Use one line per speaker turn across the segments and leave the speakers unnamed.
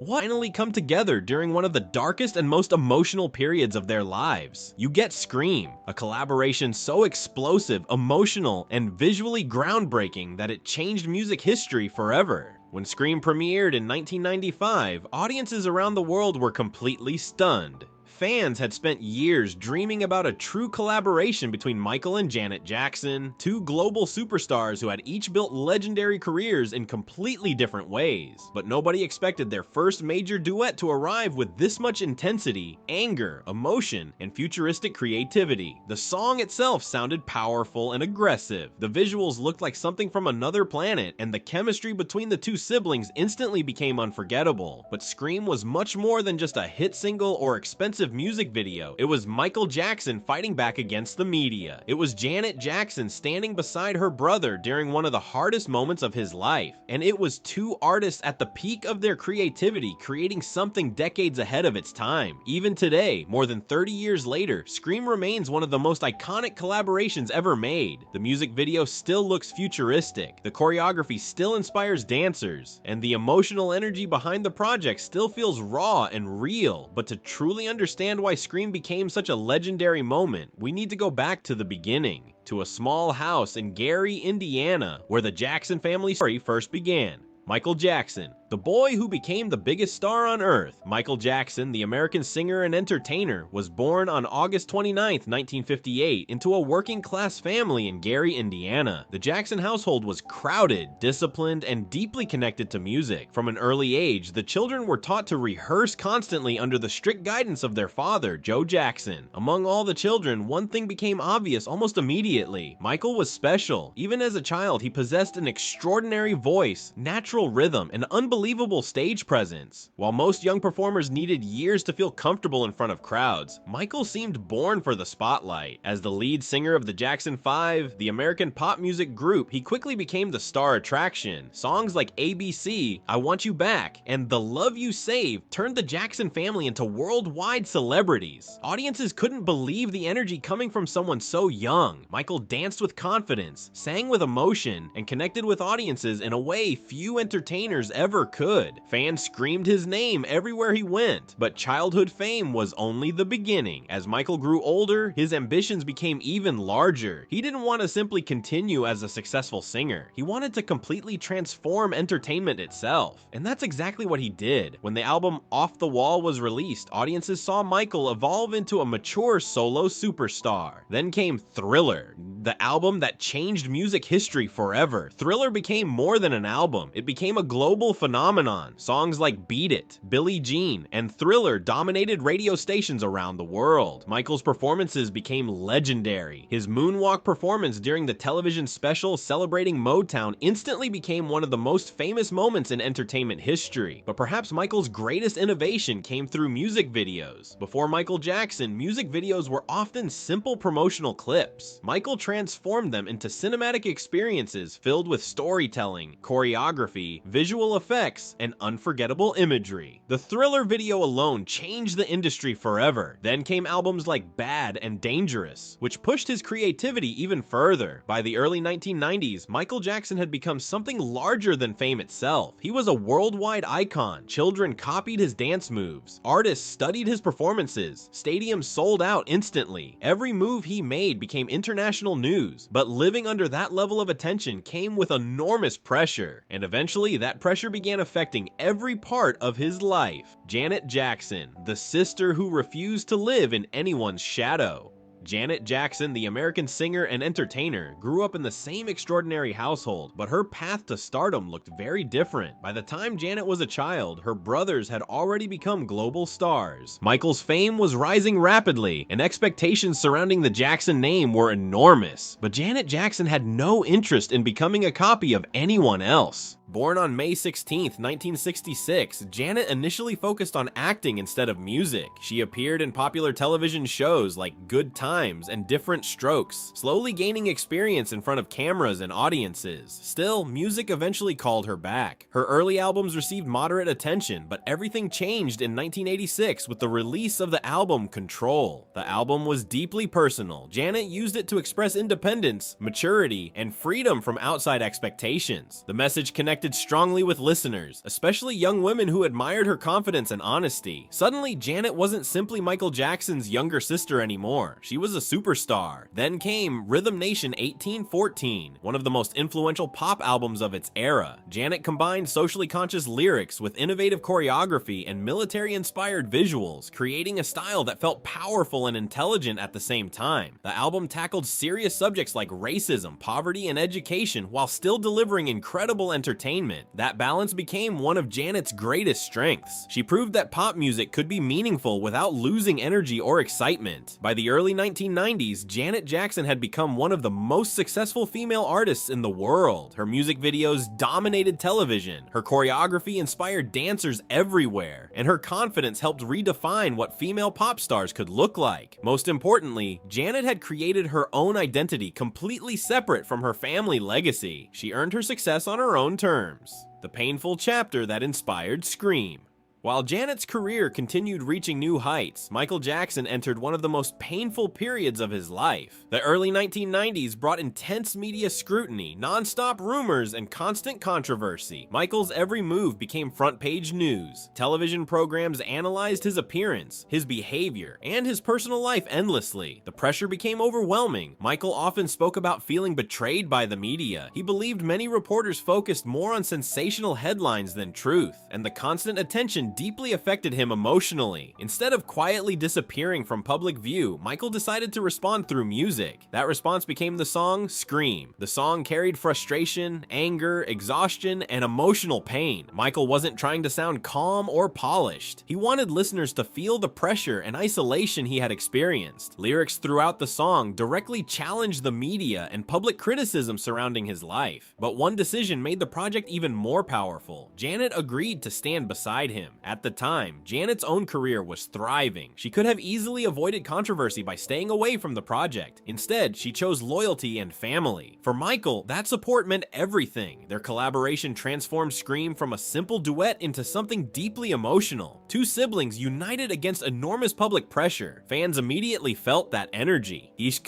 finally come together during one of the darkest and most emotional periods of their lives. You get Scream, a collaboration so explosive, emotional, and visually groundbreaking that it changed music history forever. When Scream premiered in 1995, audiences around the world were completely stunned. Fans had spent years dreaming about a true collaboration between Michael and Janet Jackson, two global superstars who had each built legendary careers in completely different ways. But nobody expected their first major duet to arrive with this much intensity, anger, emotion, and futuristic creativity. The song itself sounded powerful and aggressive. The visuals looked like something from another planet, and the chemistry between the two siblings instantly became unforgettable. But Scream was much more than just a hit single or expensive music video. It was Michael Jackson fighting back against the media. It was Janet Jackson standing beside her brother during one of the hardest moments of his life. And it was two artists at the peak of their creativity creating something decades ahead of its time. Even today, more than 30 years later, Scream remains one of the most iconic collaborations ever made. The music video still looks futuristic, the choreography still inspires dancers, and the emotional energy behind the project still feels raw and real. But to truly understand why Scream became such a legendary moment, we need to go back to the beginning, to a small house in Gary, Indiana, where the Jackson family story first began. Michael Jackson, the boy who became the biggest star on earth. Michael Jackson, the American singer and entertainer, was born on August 29, 1958, into a working-class family in Gary, Indiana. The Jackson household was crowded, disciplined, and deeply connected to music. From an early age, the children were taught to rehearse constantly under the strict guidance of their father, Joe Jackson. Among all the children, one thing became obvious almost immediately. Michael was special. Even as a child, he possessed an extraordinary voice, natural rhythm, and unbelievable stage presence. While most young performers needed years to feel comfortable in front of crowds, Michael seemed born for the spotlight. As the lead singer of the Jackson 5, the American pop music group, he quickly became the star attraction. Songs like ABC, I Want You Back, and The Love You Saved turned the Jackson family into worldwide celebrities. Audiences couldn't believe the energy coming from someone so young. Michael danced with confidence, sang with emotion, and connected with audiences in a way few entertainers ever could. Fans screamed his name everywhere he went, but childhood fame was only the beginning. As Michael grew older, his ambitions became even larger. He didn't want to simply continue as a successful singer. He wanted to completely transform entertainment itself. And that's exactly what he did. When the album Off the Wall was released, audiences saw Michael evolve into a mature solo superstar. Then came Thriller, the album that changed music history forever. Thriller became more than an album. It became a global phenomenon. Songs like Beat It, Billie Jean, and Thriller dominated radio stations around the world. Michael's performances became legendary. His moonwalk performance during the television special celebrating Motown instantly became one of the most famous moments in entertainment history. But perhaps Michael's greatest innovation came through music videos. Before Michael Jackson, music videos were often simple promotional clips. Michael transformed them into cinematic experiences filled with storytelling, choreography, visual effects, and unforgettable imagery. The Thriller video alone changed the industry forever. Then came albums like Bad and Dangerous, which pushed his creativity even further. By the early 1990s, Michael Jackson had become something larger than fame itself. He was a worldwide icon. Children copied his dance moves. Artists studied his performances. Stadiums sold out instantly. Every move he made became international news. But living under that level of attention came with enormous pressure, and eventually that pressure began affecting every part of his life. Janet Jackson, the sister who refused to live in anyone's shadow. Janet Jackson, the American singer and entertainer, grew up in the same extraordinary household, but her path to stardom looked very different. By the time Janet was a child, her brothers had already become global stars. Michael's fame was rising rapidly, and expectations surrounding the Jackson name were enormous. But Janet Jackson had no interest in becoming a copy of anyone else. Born on May 16, 1966, Janet initially focused on acting instead of music. She appeared in popular television shows like Good Times and Different Strokes, slowly gaining experience in front of cameras and audiences. Still, music eventually called her back. Her early albums received moderate attention, but everything changed in 1986 with the release of the album Control. The album was deeply personal. Janet used it to express independence, maturity, and freedom from outside expectations. The message connected connected strongly with listeners, especially young women who admired her confidence and honesty. Suddenly, Janet wasn't simply Michael Jackson's younger sister anymore. She was a superstar. Then came Rhythm Nation 1814, one of the most influential pop albums of its era. Janet combined socially conscious lyrics with innovative choreography and military-inspired visuals, creating a style that felt powerful and intelligent at the same time. The album tackled serious subjects like racism, poverty, and education while still delivering incredible entertainment. That balance became one of Janet's greatest strengths. She proved that pop music could be meaningful without losing energy or excitement. By the early 1990s, Janet Jackson had become one of the most successful female artists in the world. Her music videos dominated television, her choreography inspired dancers everywhere, and her confidence helped redefine what female pop stars could look like. Most importantly, Janet had created her own identity completely separate from her family legacy. She earned her success on her own terms. The painful chapter that inspired Scream. While Janet's career continued reaching new heights, Michael Jackson entered one of the most painful periods of his life. The early 1990s brought intense media scrutiny, non-stop rumors, and constant controversy. Michael's every move became front-page news. Television programs analyzed his appearance, his behavior, and his personal life endlessly. The pressure became overwhelming. Michael often spoke about feeling betrayed by the media. He believed many reporters focused more on sensational headlines than truth, and the constant attention deeply affected him emotionally. Instead of quietly disappearing from public view, Michael decided to respond through music. That response became the song Scream. The song carried frustration, anger, exhaustion, and emotional pain. Michael wasn't trying to sound calm or polished. He wanted listeners to feel the pressure and isolation he had experienced. Lyrics throughout the song directly challenged the media and public criticism surrounding his life. But one decision made the project even more powerful. Janet agreed to stand beside him. At the time, Janet's own career was thriving. She could have easily avoided controversy by staying away from the project. Instead, she chose loyalty and family. For Michael, that support meant everything. Their collaboration transformed Scream from a simple duet into something deeply emotional. Two siblings united against enormous public pressure. Fans immediately felt that energy. Each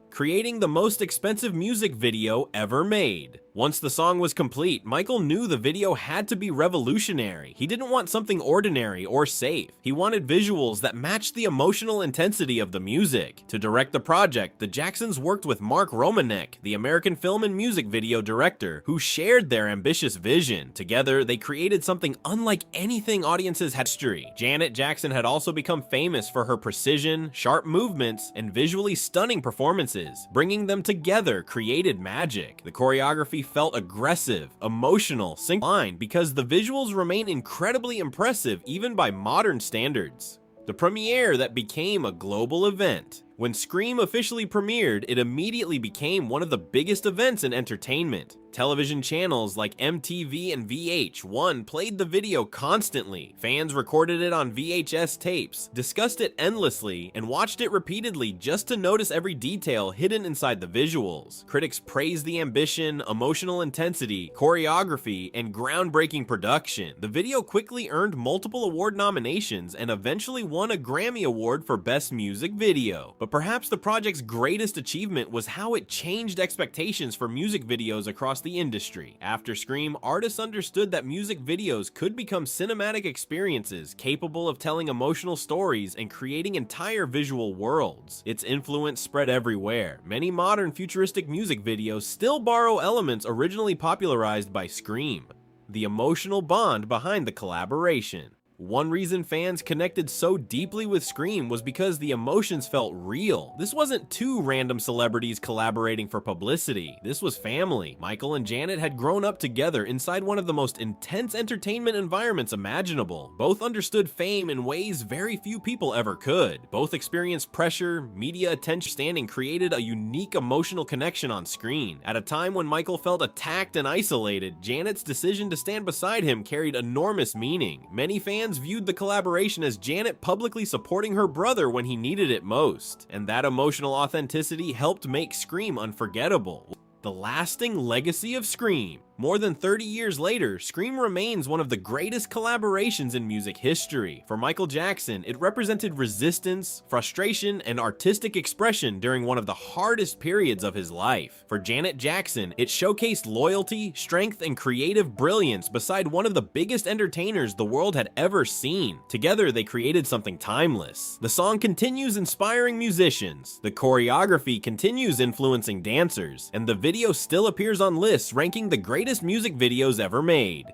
creating the most expensive music video ever made. Once the song was complete, Michael knew the video had to be revolutionary. He didn't want something ordinary or safe. He wanted visuals that matched the emotional intensity of the music. To direct the project, the Jacksons worked with Mark Romanek, the American film and music video director, who shared their ambitious vision. Together, they created something unlike anything audiences had history. Janet Jackson had also become famous for her precision, sharp movements, and visually stunning performances. Bringing them together created magic. The choreography felt aggressive, emotional, sync because the visuals remain incredibly impressive even by modern standards. The premiere that became a global event. When Scream officially premiered, it immediately became one of the biggest events in entertainment. Television channels like MTV and VH1 played the video constantly. Fans recorded it on VHS tapes, discussed it endlessly, and watched it repeatedly just to notice every detail hidden inside the visuals. Critics praised the ambition, emotional intensity, choreography, and groundbreaking production. The video quickly earned multiple award nominations and eventually won a Grammy Award for Best Music Video. But perhaps the project's greatest achievement was how it changed expectations for music videos across the industry. After Scream, artists understood that music videos could become cinematic experiences capable of telling emotional stories and creating entire visual worlds. Its influence spread everywhere. Many modern futuristic music videos still borrow elements originally popularized by Scream. The emotional bond behind the collaboration. One reason fans connected so deeply with Scream was because the emotions felt real. This wasn't two random celebrities collaborating for publicity. This was family. Michael and Janet had grown up together inside one of the most intense entertainment environments imaginable. Both understood fame in ways very few people ever could. Both experienced pressure, media attention, created a unique emotional connection on screen. At a time when Michael felt attacked and isolated, Janet's decision to stand beside him carried enormous meaning. Many fans viewed the collaboration as Janet publicly supporting her brother when he needed it most, and that emotional authenticity helped make Scream unforgettable. The lasting legacy of Scream. More than 30 years later, Scream remains one of the greatest collaborations in music history. For Michael Jackson, it represented resistance, frustration, and artistic expression during one of the hardest periods of his life. For Janet Jackson, it showcased loyalty, strength, and creative brilliance beside one of the biggest entertainers the world had ever seen. Together, they created something timeless. The song continues inspiring musicians, the choreography continues influencing dancers, and the video still appears on lists ranking the greatest music videos ever made.